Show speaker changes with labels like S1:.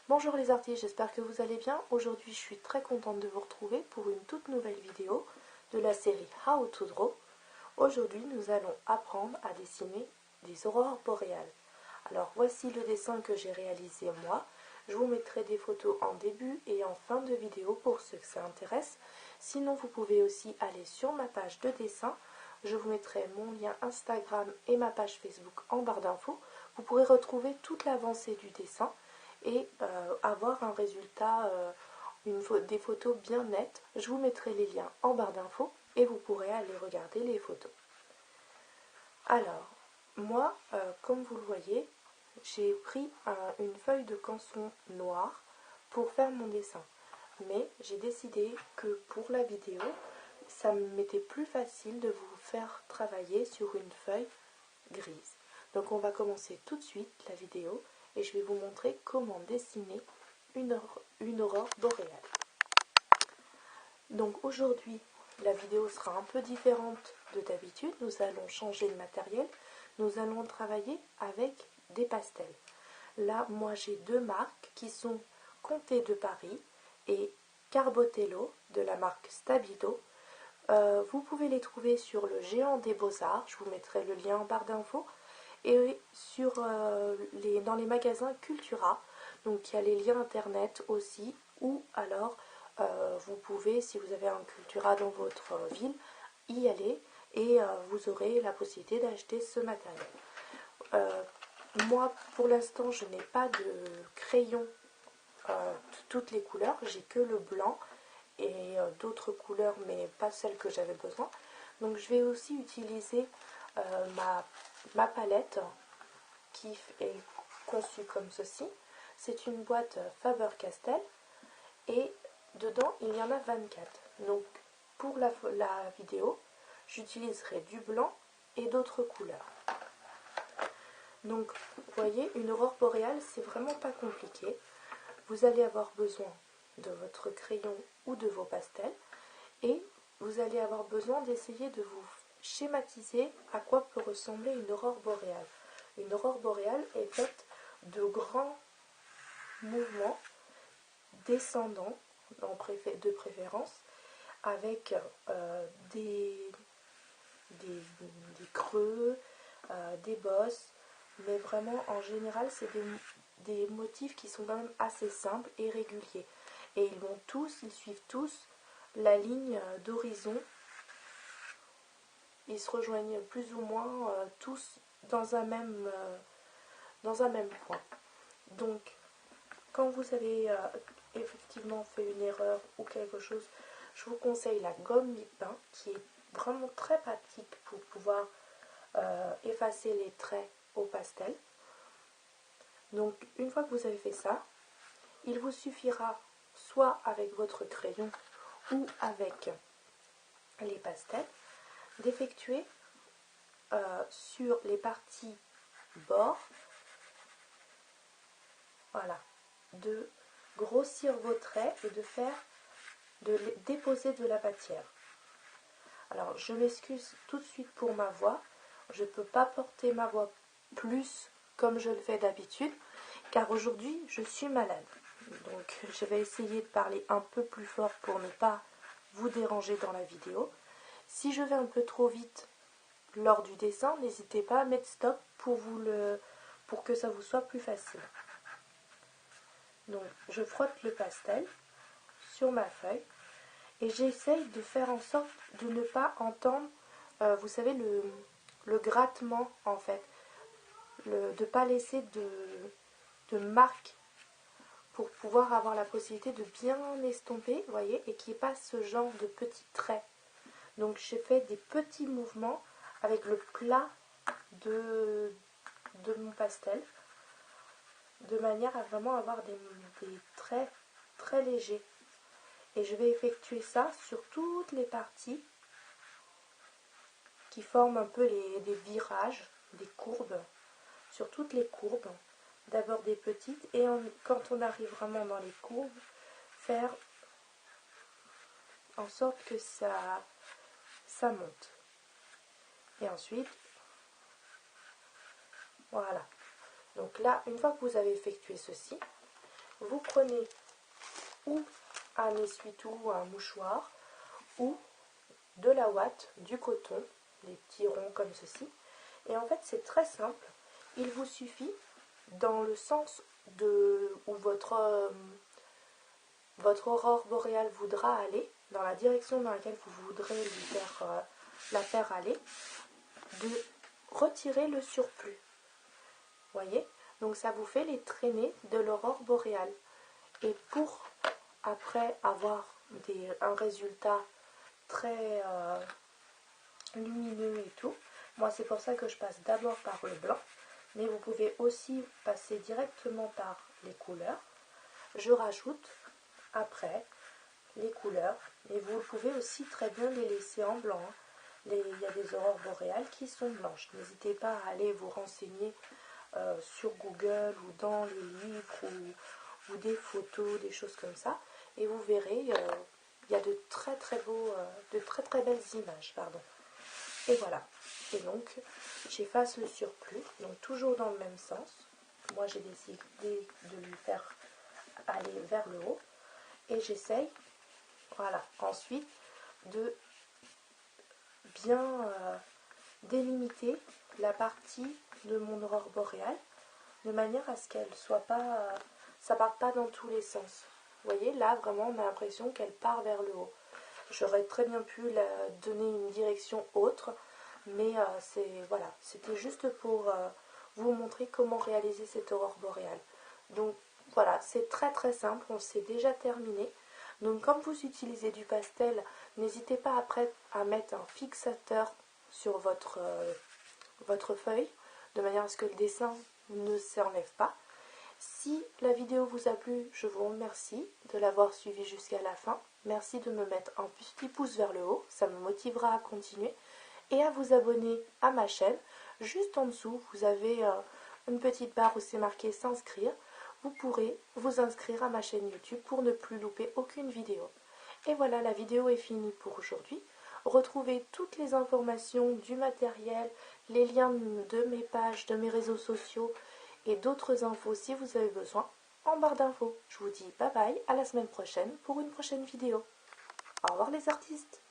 S1: Bonjour les artistes, j'espère que vous allez bien. Aujourd'hui je suis très contente de vous retrouver pour une toute nouvelle vidéo de la série How to Draw. Aujourd'hui nous allons apprendre à dessiner des aurores boréales. Alors voici le dessin que j'ai réalisé moi. Je vous mettrai des photos en début et en fin de vidéo pour ceux que ça intéresse. Sinon vous pouvez aussi aller sur ma page de dessin. Je vous mettrai mon lien Instagram et ma page Facebook en barre d'infos. Vous pourrez retrouver toute l'avancée du dessin et avoir un résultat, des photos bien nettes. Je vous mettrai les liens en barre d'infos et vous pourrez aller regarder les photos. Alors, moi, comme vous le voyez, j'ai pris une feuille de canson noire pour faire mon dessin. Mais j'ai décidé que pour la vidéo, ça m'était plus facile de vous faire travailler sur une feuille grise. Donc on va commencer tout de suite la vidéo et je vais vous montrer comment dessiner une aurore boréale. Donc aujourd'hui, la vidéo sera un peu différente de d'habitude. Nous allons changer le matériel. Nous allons travailler avec des pastels. Là, moi j'ai deux marques qui sont Comté de Paris et Carbotello de la marque Stabilo. Vous pouvez les trouver sur le Géant des Beaux-Arts. Je vous mettrai le lien en barre d'infos. Et dans les magasins Cultura, donc il y a les liens internet aussi, ou alors vous pouvez, si vous avez un Cultura dans votre ville, y aller et vous aurez la possibilité d'acheter ce matériel. Moi, pour l'instant, je n'ai pas de crayon de toutes les couleurs, j'ai que le blanc et d'autres couleurs, mais pas celles que j'avais besoin. Donc je vais aussi utiliser ma palette qui est conçue comme ceci. C'est une boîte Faber-Castell et dedans il y en a 24. Donc pour la vidéo, j'utiliserai du blanc et d'autres couleurs. Donc vous voyez, une aurore boréale, c'est vraiment pas compliqué. Vous allez avoir besoin de votre crayon ou de vos pastels et vous allez avoir besoin d'essayer de vous schématiser à quoi peut ressembler une aurore boréale. Une aurore boréale est faite de grands mouvements descendants de préférence avec des creux, des bosses, mais vraiment en général c'est des motifs qui sont quand même assez simples et réguliers. Et ils suivent tous la ligne d'horizon. Ils se rejoignent plus ou moins tous dans un même point. Donc, quand vous avez effectivement fait une erreur ou quelque chose, je vous conseille la gomme Lipin qui est vraiment très pratique pour pouvoir effacer les traits au pastel. Donc, une fois que vous avez fait ça, il vous suffira soit avec votre crayon ou avec les pastels d'effectuer sur les parties bord, voilà, de grossir vos traits et de déposer de la matière. Alors je m'excuse tout de suite pour ma voix, je ne peux pas porter ma voix plus comme je le fais d'habitude, car aujourd'hui je suis malade. Donc je vais essayer de parler un peu plus fort pour ne pas vous déranger dans la vidéo. Si je vais un peu trop vite lors du dessin, n'hésitez pas à mettre stop pour que ça vous soit plus facile. Donc je frotte le pastel sur ma feuille et j'essaye de faire en sorte de ne pas entendre, vous savez, le grattement en fait, de ne pas laisser de marque pour pouvoir avoir la possibilité de bien estomper, vous voyez, et qu'il n'y ait pas ce genre de petits traits. Donc j'ai fait des petits mouvements avec le plat de mon pastel, de manière à vraiment avoir des traits très légers. Et je vais effectuer ça sur toutes les parties qui forment un peu des virages, des courbes, sur toutes les courbes. D'abord des petites et quand on arrive vraiment dans les courbes, faire en sorte que ça monte. Et ensuite, voilà. Donc là, une fois que vous avez effectué ceci, vous prenez ou un essuie-tout ou un mouchoir ou de la ouate, du coton, des petits ronds comme ceci. Et en fait, c'est très simple. Il vous suffit, dans le sens où votre aurore boréale voudra aller, dans la direction dans laquelle vous voudrez la faire aller, de retirer le surplus. Voyez? Donc ça vous fait les traînées de l'aurore boréale. Et pour après avoir un résultat très lumineux et tout, moi c'est pour ça que je passe d'abord par le blanc, mais vous pouvez aussi passer directement par les couleurs. Je rajoute après les couleurs, et vous pouvez aussi très bien les laisser en blanc. Il y a des aurores boréales qui sont blanches. N'hésitez pas à aller vous renseigner sur Google ou dans les livres ou des photos, des choses comme ça, et vous verrez, il y a de très très belles images, pardon. Et voilà. Et donc j'efface le surplus, donc toujours dans le même sens. Moi j'ai décidé de lui faire aller vers le haut, et j'essaye, voilà, ensuite de bien délimiter la partie de mon aurore boréale de manière à ce qu'elle soit pas, ça parte pas dans tous les sens. Vous voyez, là vraiment on a l'impression qu'elle part vers le haut. J'aurais très bien pu la donner une direction autre, mais voilà, c'était juste pour vous montrer comment réaliser cette aurore boréale. Donc voilà, c'est très très simple, on s'est déjà terminé. Donc comme vous utilisez du pastel, n'hésitez pas après à mettre un fixateur sur votre feuille, de manière à ce que le dessin ne s'enlève pas. Si la vidéo vous a plu, je vous remercie de l'avoir suivi jusqu'à la fin. Merci de me mettre un petit pouce vers le haut, ça me motivera à continuer. Et à vous abonner à ma chaîne. Juste en dessous, vous avez une petite barre où c'est marqué s'inscrire. Vous pourrez vous inscrire à ma chaîne YouTube pour ne plus louper aucune vidéo. Et voilà, la vidéo est finie pour aujourd'hui. Retrouvez toutes les informations du matériel, les liens de mes pages, de mes réseaux sociaux et d'autres infos si vous avez besoin en barre d'infos. Je vous dis bye bye, à la semaine prochaine pour une prochaine vidéo. Au revoir les artistes!